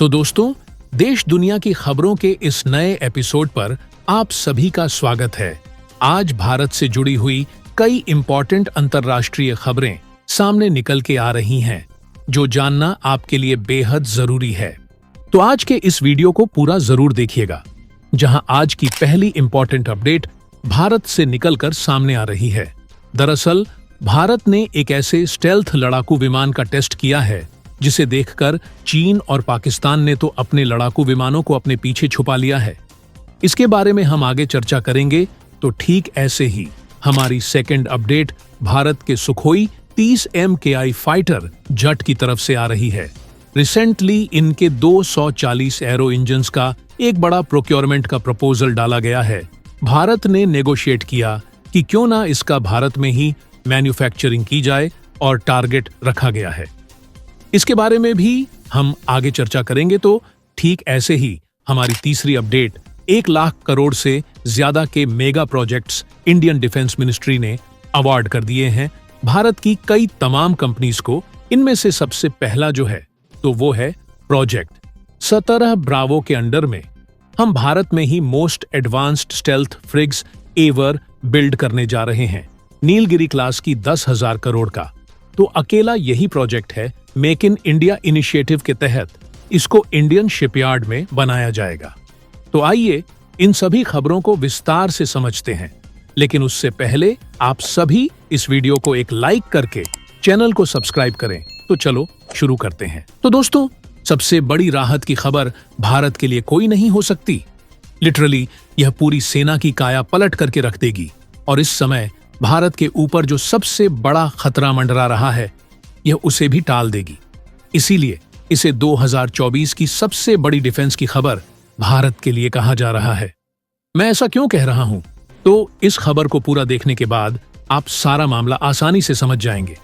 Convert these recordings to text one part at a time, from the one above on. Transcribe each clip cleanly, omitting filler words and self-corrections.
तो दोस्तों, देश दुनिया की खबरों के इस नए एपिसोड पर आप सभी का स्वागत है। आज भारत से जुड़ी हुई कई इंपॉर्टेंट अंतर्राष्ट्रीय खबरें सामने निकल के आ रही हैं, जो जानना आपके लिए बेहद जरूरी है। तो आज के इस वीडियो को पूरा जरूर देखिएगा, जहां आज की पहली इंपॉर्टेंट अपडेट भारत से निकलकर सामने आ रही है। दरअसल भारत ने एक ऐसे स्टेल्थ लड़ाकू विमान का टेस्ट किया है जिसे देखकर चीन और पाकिस्तान ने तो अपने लड़ाकू विमानों को अपने पीछे छुपा लिया है। इसके बारे में हम आगे चर्चा करेंगे। तो ठीक ऐसे ही हमारी सेकंड अपडेट भारत के सुखोई 30 MKI फाइटर जेट की तरफ से आ रही है। रिसेंटली इनके 240 एरो इंजन्स का एक बड़ा प्रोक्योरमेंट का प्रपोजल डाला गया है। भारत ने नेगोशिएट किया कि क्यों ना इसका भारत में ही मैन्युफैक्चरिंग की जाए और टारगेट रखा गया है। इसके बारे में भी हम आगे चर्चा करेंगे। तो ठीक ऐसे ही हमारी तीसरी अपडेट 1 लाख करोड़ से ज्यादा के mega projects Indian defence ministry ने अवार्ड कर दिए हैं भारत की कई तमाम कंपनीज को। इनमें से सबसे पहला जो है तो वो है प्रोजेक्ट 17 ब्रावो के अंडर में हम भारत में ही most advanced stealth frigates ever build करने जा रहे हैं, नीलगिरी क्लास की 10,000 करोड़ का। तो अकेला यही प्रोजेक्ट है। मेक इन इंडिया इनिशिएटिव के तहत इसको इंडियन शिपयार्ड में बनाया जाएगा। तो आइए इन सभी खबरों को विस्तार से समझते हैं, लेकिन उससे पहले आप सभी इस वीडियो को एक लाइक करके चैनल को सब्सक्राइब करें। तो चलो शुरू करते हैं। तो दोस्तों, सबसे बड़ी राहत की खबर भारत के लिए कोई नहीं हो सकती। लिटरली यह पूरी सेना की काया पलट करके रख देगी और इस समय भारत के ऊपर जो सबसे बड़ा खतरा मंडरा रहा है यह उसे भी टाल देगी। इसीलिए इसे 2024 की सबसे बड़ी डिफेंस की खबर भारत के लिए कहा जा रहा है। मैं ऐसा क्यों कह रहा हूं? तो इस खबर को पूरा देखने के बाद आप सारा मामला आसानी से समझ जाएंगे।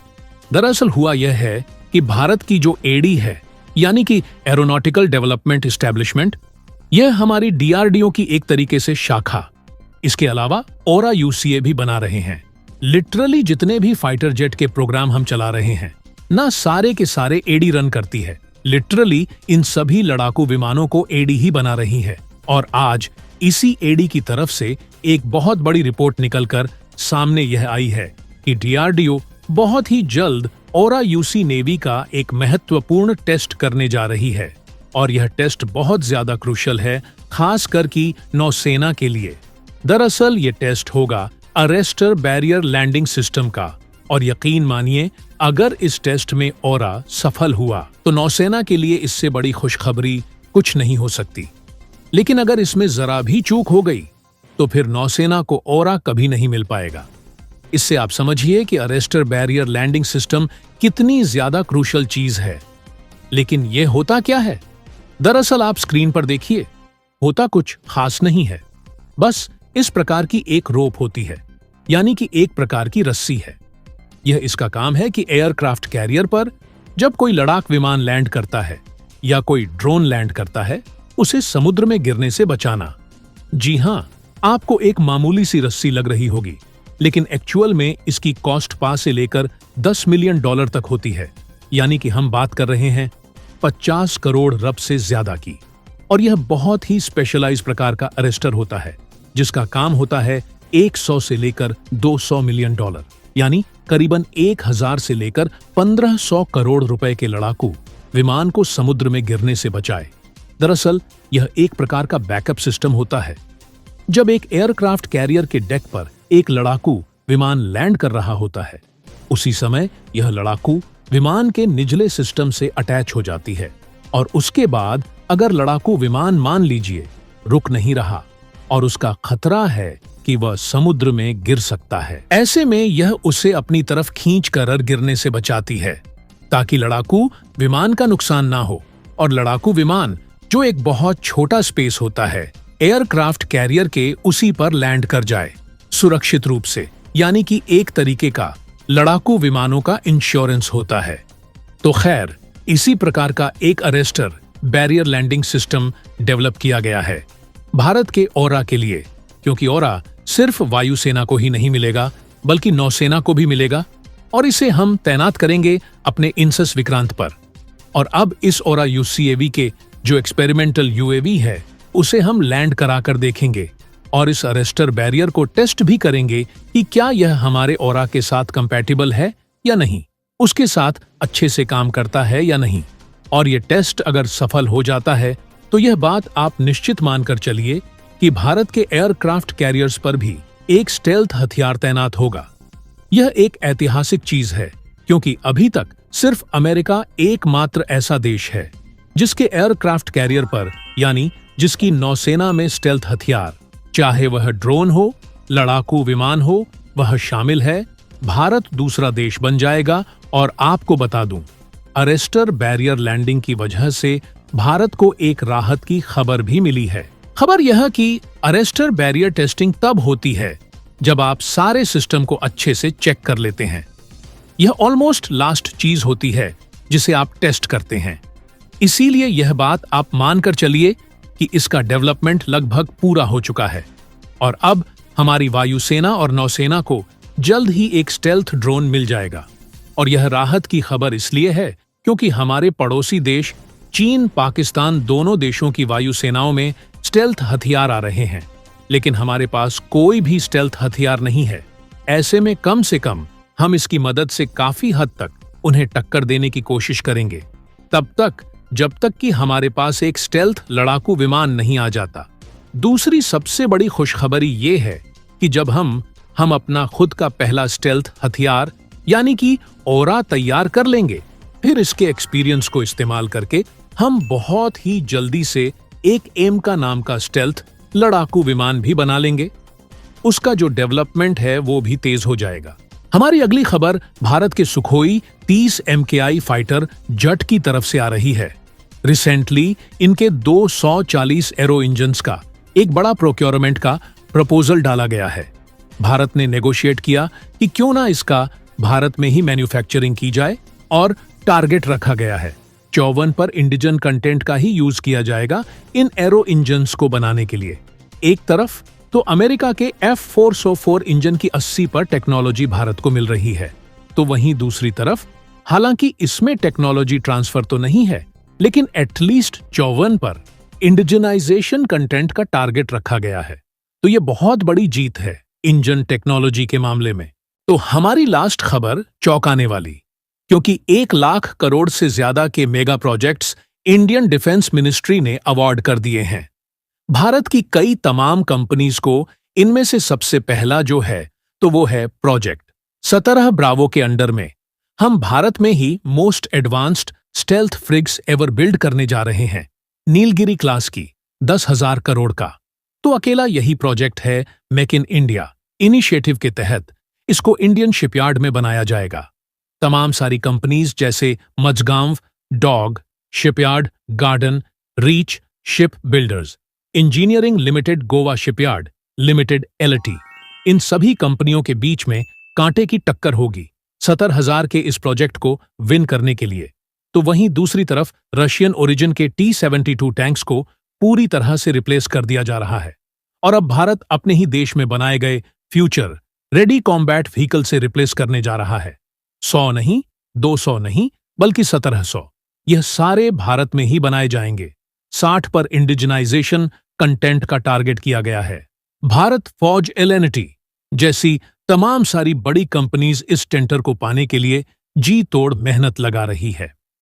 दरअसल हुआ यह है कि भारत की जो एडी है, यानी कि एरोनॉटिकल डेवलपमेंट एस्टेब्लिशमेंट, यह हमारी DRDO की एक तरीके से शाखा, इसके अलावा ORA UCA भी बना रहे हैं। लिटरली जितने भी फाइटर जेट के प्रोग्राम हम चला रहे हैं ना, सारे के सारे एडी रन करती है। लिटरली इन सभी लड़ाकू विमानों को एडी ही बना रही है। और आज इसी एडी की तरफ से एक बहुत बड़ी रिपोर्ट निकलकर सामने यह आई है कि DRDO बहुत ही जल्द ORA UC नेवी का एक महत्वपूर्ण टेस्ट करने जा रही है। और यह टेस्ट बहुत ज्यादा क्रूशियल है, खासकर कि नौसेना के लिए। दरअसल ये टेस्ट होगा अरेस्टर बैरियर लैंडिंग सिस्टम का, और यकीन मानिए अगर इस टेस्ट में ORA सफल हुआ तो नौसेना के लिए इससे बड़ी खुशखबरी कुछ नहीं हो सकती। लेकिन अगर इसमें जरा भी चूक हो गई तो फिर नौसेना को ORA कभी नहीं मिल पाएगा। इससे आप समझिए कि अरेस्टर बैरियर लैंडिंग सिस्टम कितनी ज्यादा क्रूशियल चीज है। लेकिन यह होता क्या है? दरअसल आप स्क्रीन पर देखिए, होता कुछ खास नहीं है। बस इस प्रकार की एक रोप होती है, यानी कि एक प्रकार की रस्सी है। यह इसका काम है कि एयरक्राफ्ट कैरियर पर जब कोई लड़ाक विमान लैंड करता है या कोई ड्रोन लैंड करता है, उसे समुद्र में गिरने से बचाना। जी हां, आपको एक मामूली सी रस्सी लग रही होगी, लेकिन एक्चुअल में इसकी कॉस्ट $5 से लेकर $10 मिलियन तक होती है। यानी कि हम बात कर रहे हैं 50 करोड़ रब से ज्यादा की। और यह बहुत ही स्पेशलाइज प्रकार का अरेस्टर होता है, जिसका काम होता है 100 से लेकर $200 मिलियन, यानी करीबन 1000 से लेकर 1500 करोड़ रुपए के लड़ाकू विमान को समुद्र में गिरने से बचाए। दरअसल यह एक प्रकार का बैकअप सिस्टम होता है। जब एक एयरक्राफ्ट कैरियर के डेक पर एक लड़ाकू विमान लैंड कर रहा होता है, उसी समय यह लड़ाकू विमान के निचले सिस्टम से अटैच हो जाती है। और उसके बाद अगर लड़ाकू विमान मान लीजिए रुक नहीं रहा और उसका खतरा है कि वह समुद्र में गिर सकता है, ऐसे में यह उसे अपनी तरफ खींच कर गिरने से बचाती है, ताकि लड़ाकू विमान का नुकसान ना हो। और लड़ाकू विमान जो एक बहुत छोटा स्पेस होता है, एयरक्राफ्ट कैरियर के उसी पर लैंड कर जाए सुरक्षित रूप से। यानी कि एक तरीके का लड़ाकू विमानों का इंश्योरेंस होता है। तो खैर, इसी प्रकार का एक arrester barrier landing system develop किया गया है भारत के ORA के लिए, क्योंकि ORA सिर्फ वायुसेना को ही नहीं मिलेगा बल्कि नौसेना को भी मिलेगा। और इसे हम तैनात करेंगे अपने इंसस विक्रांत पर। और अब इस ORA UCAV के जो एक्सपेरिमेंटल यूएवी है उसे हम लैंड कराकर देखेंगे और इस अरेस्टर बैरियर को टेस्ट भी करेंगे कि क्या यह हमारे ऑरा के साथ कंपैटिबल है या नहीं, उसके साथ अच्छे से काम करता है या नहीं। और ये टेस्ट अगर सफल हो जाता है तो यह बात आप निश्चित मानकर चलिए कि भारत के एयरक्राफ्ट कैरियर्स पर भी एक स्टेल्थ हथियार तैनात होगा। यह एक ऐतिहासिक चीज है क्योंकि अभी तक सिर्फ अमेरिका एकमात्र ऐसा देश है जिसके एयरक्राफ्ट कैरियर पर, यानी जिसकी नौसेना में स्टेल्थ हथियार, चाहे वह ड्रोन हो, लड़ाकू विमान हो, वह शामिल है। भारत दूसरा देश बन जाएगा। और आपको बता दूं, अरेस्टर बैरियर लैंडिंग की वजह से भारत को एक राहत की खबर भी मिली है। खबर यह कि अरेस्टर बैरियर टेस्टिंग तब होती है जब आप सारे सिस्टम को अच्छे से चेक कर लेते हैं। यह ऑलमोस्ट लास्ट चीज होती है जिसे आप टेस्ट करते हैं। इसीलिए यह बात आप मानकर चलिए कि इसका डेवलपमेंट लगभग पूरा हो चुका है और अब हमारी वायुसेना और नौसेना को जल्द ही एक स्टेल्थ ड्रोन मिल जाएगा। और यह राहत की खबर इसलिए है क्योंकि हमारे पड़ोसी देश चीन, पाकिस्तान दोनों देशों की वायुसेनाओं में स्टेल्थ हथियार आ रहे हैं, लेकिन हमारे पास कोई भी स्टेल्थ हथियार नहीं है। ऐसे में कम से कम हम इसकी मदद से काफी हद तक उन्हें टक्कर देने की कोशिश करेंगे, तब तक जब तक कि हमारे पास एक स्टेल्थ लड़ाकू विमान नहीं आ जाता। दूसरी सबसे बड़ी खुशखबरी ये है कि जब हम अपना खुद का पहला स्टेल्थ हथियार यानी कि ऑरा तैयार कर लेंगे, फिर इसके एक्सपीरियंस को इस्तेमाल करके हम बहुत ही जल्दी से एक एम का नाम का स्टेल्थ लड़ाकू विमान भी बना लेंगे। उसका जो डेवलपमेंट है वो भी तेज हो जाएगा। हमारी अगली खबर भारत के सुखोई 30 MKI फाइटर जेट की तरफ से आ रही है। रिसेंटली इनके 240 एरो इंजन्स का एक बड़ा प्रोक्योरमेंट का प्रपोजल डाला गया है। भारत ने नेगोशिएट किया कि क्यों ना इसका भारत में ही मैन्युफैक्चरिंग की जाए और टारगेट रखा गया है 54 पर इंडिजन कंटेंट का ही यूज किया जाएगा इन एरो इंजन्स को बनाने के लिए। एक तरफ तो अमेरिका के F404 इंजन की 80 पर टेक्नोलॉजी भारत को मिल रही है, तो वहीं दूसरी तरफ हालांकि इसमें टेक्नोलॉजी ट्रांसफर तो नहीं है, लेकिन एटलीस्ट 54 पर इंडिजनाइजेशन कंटेंट का टारगेट रखा गया है। तो ये बहुत बड़ी जीत है इंजन टेक्नोलॉजी के मामले में। तो हमारी लास्ट खबर चौंकाने वाली, क्योंकि 1 लाख करोड़ से ज्यादा के mega projects Indian defence ministry ने अवार्ड कर दिए हैं भारत की कई तमाम कंपनीज को। इनमें से सबसे पहला जो है तो वो है प्रोजेक्ट 17 ब्रावो के अंडर में हम भारत में ही most advanced stealth frigates ever build करने जा रहे हैं, नीलगिरी क्लास की 10,000 करोड़ का। तो अकेला यही प्रोजेक्ट है मेक इन इंडिया इनिशिएटिव के तहत इसको इंडियन शिपयार्ड में बनाया जाएगा। तमाम सारी कंपनीज जैसे Mazagon, dock, shipyard, garden, reach, ship builders, engineering limited, Goa shipyard limited LT, इन सभी कंपनियों के बीच में कांटे की टक्कर होगी 70,000 के इस प्रोजेक्ट को विन करने के लिए। तो वहीं दूसरी तरफ रशियन ओरिजिन के T-72 टैंक्स को पूरी तरह से रिप्लेस कर दिया जा रहा है और अब भारत अपने ही देश में बनाए गए फ्यूचर रेडी कॉम्बैट व्हीकल से रिप्लेस करने जा रहा है। 100 नहीं, 200 नहीं, बल्कि 1700। यह सारे भारत में ही बनाए जाएंगे। 60 पर इंडिजनाइजेशन कंटेंट का टारगेट किया गया है। भारत फौज, एल&टी जैसी तमाम सारी बड़ी कंपनीज इस टेंडर को पाने के लिए जी तोड़ मेहनत लगा रही है।